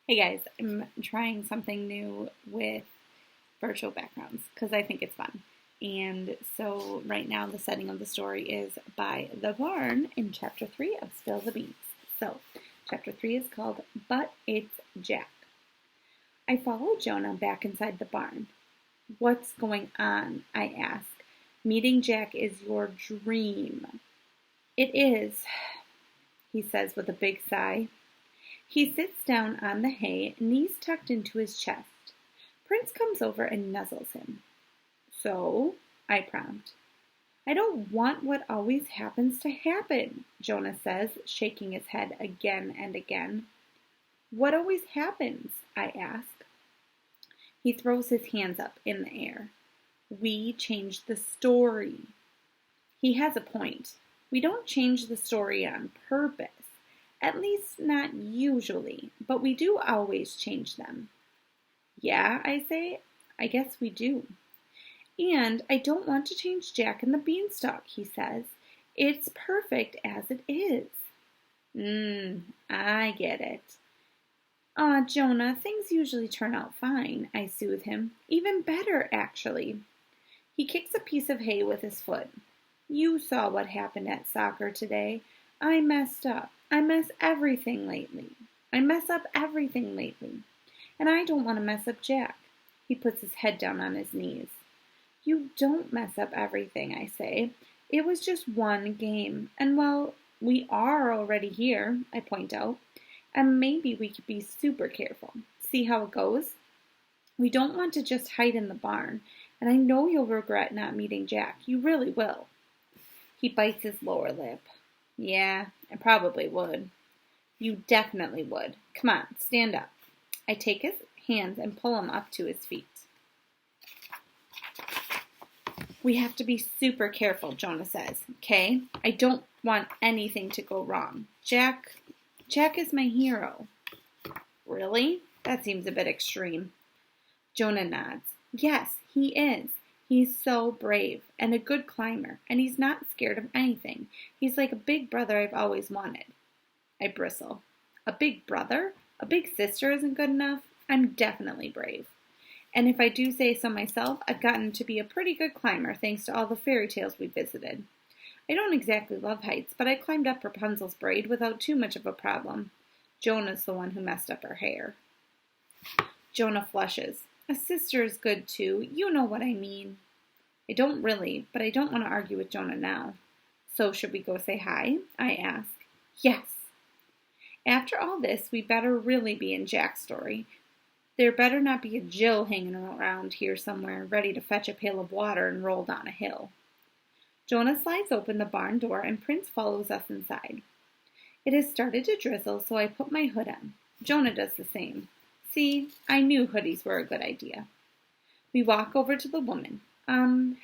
Hey guys, I'm trying something new with virtual backgrounds because I think it's fun. And so right now the setting of the story is by the barn in chapter 3 of Spill the Beans. So chapter 3 is called But It's Jack. I follow Jonah back inside the barn. What's going on? I ask. Meeting Jack is your dream. It is, he says with a big sigh. He sits down on the hay, knees tucked into his chest. Prince comes over and nuzzles him. So, I prompt. I don't want what always happens to happen, Jonah says, shaking his head again and again. What always happens? I ask. He throws his hands up in the air. We change the story. He has a point. We don't change the story on purpose. At least not usually, but we do always change them. Yeah, I say, I guess we do. And I don't want to change Jack and the Beanstalk, he says. It's perfect as it is. I get it. Aw, Jonah, things usually turn out fine, I soothe him. Even better, actually. He kicks a piece of hay with his foot. You saw what happened at soccer today. I messed up. I mess up everything lately. And I don't want to mess up Jack. He puts his head down on his knees. You don't mess up everything, I say. It was just one game. And well, we are already here, I point out. And maybe we could be super careful. See how it goes? We don't want to just hide in the barn. And I know you'll regret not meeting Jack. You really will. He bites his lower lip. Yeah, I probably would. You definitely would. Come on, stand up. I take his hands and pull him up to his feet. We have to be super careful, Jonah says. Okay? I don't want anything to go wrong. Jack is my hero. Really? That seems a bit extreme. Jonah nods. Yes, he is. He's so brave and a good climber, and he's not scared of anything. He's like a big brother I've always wanted. I bristle. A big brother? A big sister isn't good enough? I'm definitely brave. And if I do say so myself, I've gotten to be a pretty good climber thanks to all the fairy tales we visited. I don't exactly love heights, but I climbed up Rapunzel's braid without too much of a problem. Jonah's the one who messed up her hair. Jonah flushes. A sister is good too. You know what I mean. I don't really, but I don't want to argue with Jonah now. So should we go say hi? I ask. Yes. After all this, we better really be in Jack's story. There better not be a Jill hanging around here somewhere, ready to fetch a pail of water and roll down a hill. Jonah slides open the barn door and Prince follows us inside. It has started to drizzle, so I put my hood on. Jonah does the same. See, I knew hoodies were a good idea. We walk over to the woman.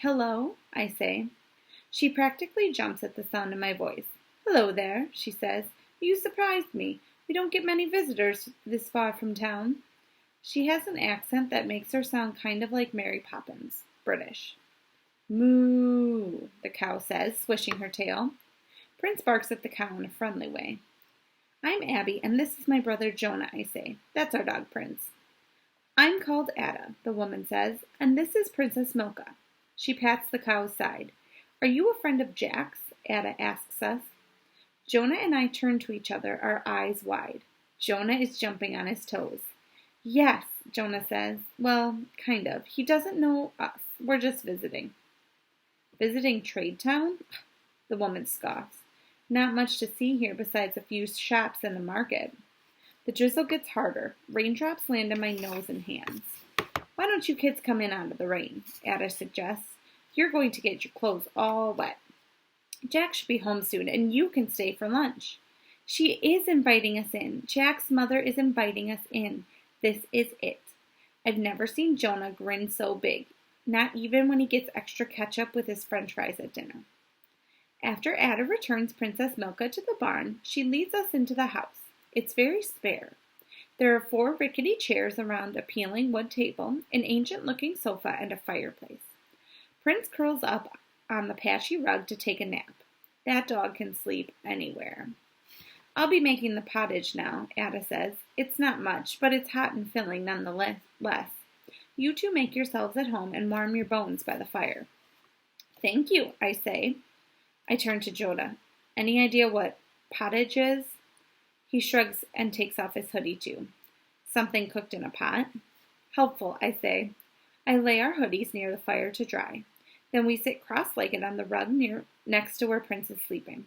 Hello, I say. She practically jumps at the sound of my voice. Hello there, she says. You surprised me. We don't get many visitors this far from town. She has an accent that makes her sound kind of like Mary Poppins, British. Moo, the cow says, swishing her tail. Prince barks at the cow in a friendly way. I'm Abby, and this is my brother Jonah, I say. That's our dog, Prince. I'm called Ada, the woman says, and this is Princess Milka. She pats the cow's side. Are you a friend of Jack's? Ada asks us. Jonah and I turn to each other, our eyes wide. Jonah is jumping on his toes. Yes, Jonah says. Well, kind of. He doesn't know us. We're just visiting. Visiting Trade Town? The woman scoffs. Not much to see here besides a few shops and a market. The drizzle gets harder. Raindrops land on my nose and hands. Why don't you kids come in out of the rain? Ada suggests. You're going to get your clothes all wet. Jack should be home soon, and you can stay for lunch. She is inviting us in. Jack's mother is inviting us in. This is it. I've never seen Jonah grin so big, not even when he gets extra ketchup with his french fries at dinner. After Ada returns Princess Milka to the barn, she leads us into the house. It's very spare. There are 4 rickety chairs around a peeling wood table, an ancient-looking sofa, and a fireplace. Prince curls up on the patchy rug to take a nap. That dog can sleep anywhere. I'll be making the pottage now, Ada says. It's not much, but it's hot and filling nonetheless. You two make yourselves at home and warm your bones by the fire. Thank you, I say. I turn to Jonah. Any idea what pottage is? He shrugs and takes off his hoodie too. Something cooked in a pot? Helpful, I say. I lay our hoodies near the fire to dry. Then we sit cross-legged on the rug next to where Prince is sleeping.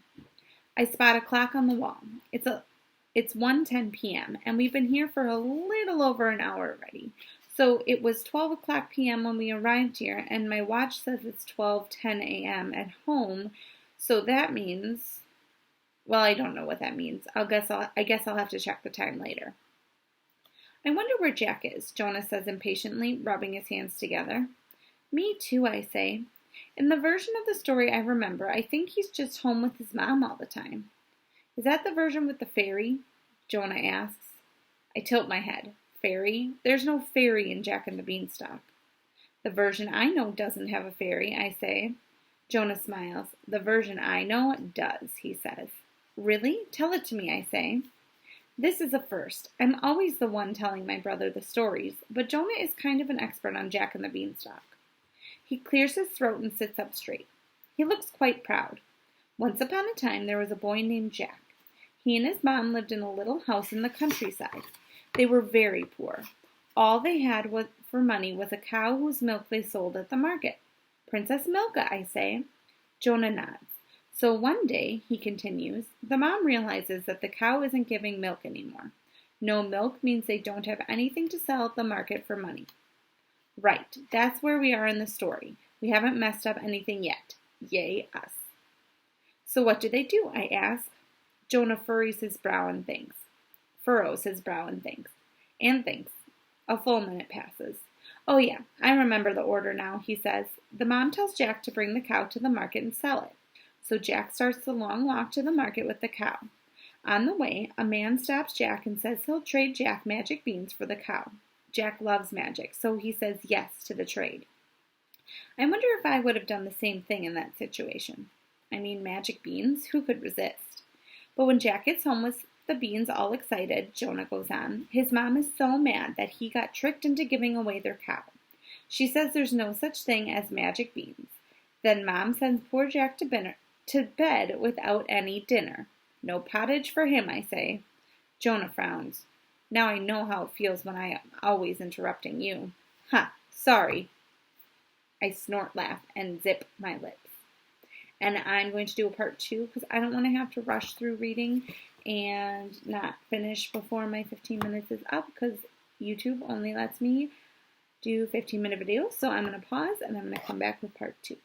I spot a clock on the wall. It's 1:10 p.m., and we've been here for a little over an hour already. So it was 12 o'clock p.m. when we arrived here, and my watch says it's 12:10 a.m. at home. So that means, well, I don't know what that means. I guess I'll have to check the time later. I wonder where Jack is, Jonah says impatiently, rubbing his hands together. Me too, I say. In the version of the story I remember, I think he's just home with his mom all the time. Is that the version with the fairy? Jonah asks. I tilt my head. Fairy? There's no fairy in Jack and the Beanstalk. The version I know doesn't have a fairy, I say. Jonah smiles. The version I know does, he says. Really? Tell it to me, I say. This is a first. I'm always the one telling my brother the stories, but Jonah is kind of an expert on Jack and the Beanstalk. He clears his throat and sits up straight. He looks quite proud. Once upon a time, there was a boy named Jack. He and his mom lived in a little house in the countryside. They were very poor. All they had for money was a cow whose milk they sold at the market. Princess Milka, I say. Jonah nods. So one day, he continues, the mom realizes that the cow isn't giving milk anymore. No milk means they don't have anything to sell at the market for money. Right, that's where we are in the story. We haven't messed up anything yet. Yay, us. So what do? I ask. Jonah furrows his brow and thinks. And thinks. A full minute passes. Oh yeah, I remember the order now, he says. The mom tells Jack to bring the cow to the market and sell it. So Jack starts the long walk to the market with the cow. On the way, a man stops Jack and says he'll trade Jack magic beans for the cow. Jack loves magic, so he says yes to the trade. I wonder if I would have done the same thing in that situation. I mean, magic beans, who could resist? But when Jack gets home with the beans all excited, Jonah goes on, his mom is so mad that he got tricked into giving away their cow. She says there's no such thing as magic beans. Then Mom sends poor Jack to bed without any dinner. No pottage for him, I say. Jonah frowns. Now I know how it feels when I am always interrupting you. Ha, sorry. I snort, laugh, and zip my lips. And I'm going to do a part 2 because I don't want to have to rush through reading and not finish before my 15 minutes is up because YouTube only lets me do 15-minute videos. So I'm going to pause and I'm going to come back with part 2.